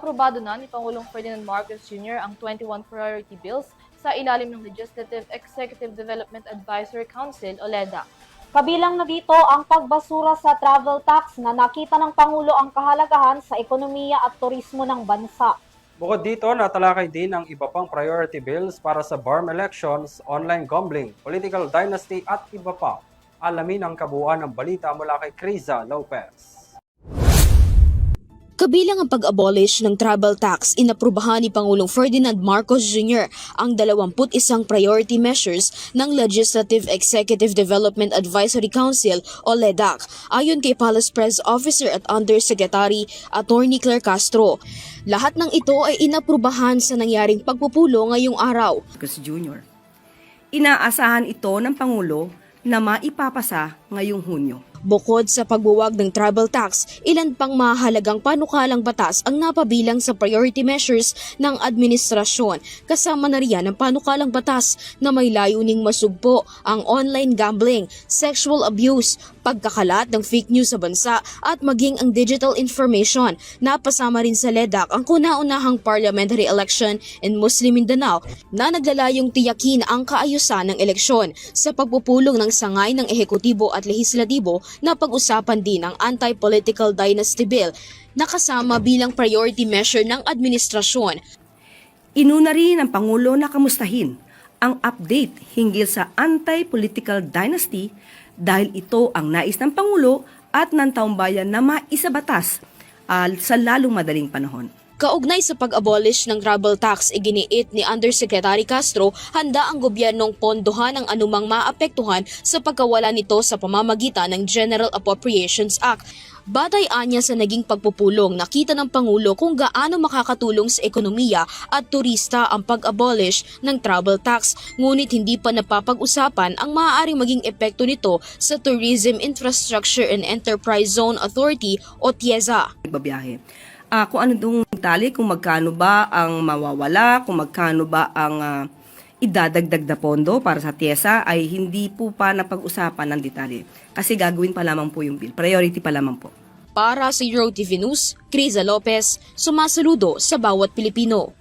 Naaprobado na ni Pangulong Ferdinand Marcos Jr. ang 21 priority bills sa ilalim ng Legislative Executive Development Advisory Council o LEDA. Kabilang na dito ang pagbasura sa travel tax na nakita ng Pangulo ang kahalagahan sa ekonomiya at turismo ng bansa. Bukod dito, natalakay din ang iba pang priority bills para sa BARM elections, online gambling, political dynasty at iba pa. Alamin ang kabuuan ng balita mula kay Criza Lopez. Kabilang ang pag-abolish ng travel tax, inaprubahan ni Pangulong Ferdinand Marcos Jr. ang 21 priority measures ng Legislative Executive Development Advisory Council o LEDAC, ayon kay Palace Press Officer at Undersecretary Attorney Claire Castro. Lahat ng ito ay inaprubahan sa nangyaring pagpupulo ngayong araw. Marcos Jr. Inaasahan ito ng Pangulo na maipapasa ngayong Hunyo. Bukod sa pagbuwag ng travel tax, ilan pang mahalagang panukalang batas ang napabilang sa priority measures ng administrasyon. Kasama na riyan ang panukalang batas na may layuning masugpo ang online gambling, sexual abuse, pagkakalat ng fake news sa bansa at maging ang digital information. Napasama rin sa LEDAC ang kauna-unahang parliamentary election in Muslim Mindanao na naglalayong tiyakin ang kaayusan ng eleksyon. Sa pagpupulong ng sangay ng ehekutibo at lehislatibo, na pag-usapan din ang anti-political dynasty bill na kasama bilang priority measure ng administrasyon. Inuna rin ng Pangulo na kamustahin ang update hinggil sa anti-political dynasty dahil ito ang nais ng Pangulo at ng taong bayan na maisabatas sa lalong madaling panahon. Kaugnay sa pag-abolish ng travel tax, iginiit ni Undersecretary Castro, handa ang gobyernong pondohan ang anumang maapektuhan sa pagkawala nito sa pamamagitan ng General Appropriations Act. Batay anya sa naging pagpupulong, nakita ng Pangulo kung gaano makakatulong sa ekonomiya at turista ang pag-abolish ng travel tax, ngunit hindi pa napapag-usapan ang maaaring maging epekto nito sa Tourism Infrastructure and Enterprise Zone Authority o TIEZA. Babiyahe. Kung ano itong tali, kung magkano ba ang mawawala, kung magkano ba ang idadagdag na pondo para sa TIEZA ay hindi po pa napag-usapan ng detalye. Kasi gagawin pa lamang po yung bill. Priority pa lamang po. Para sa Euro TV News, Criza Lopez, sumasaludo sa bawat Pilipino.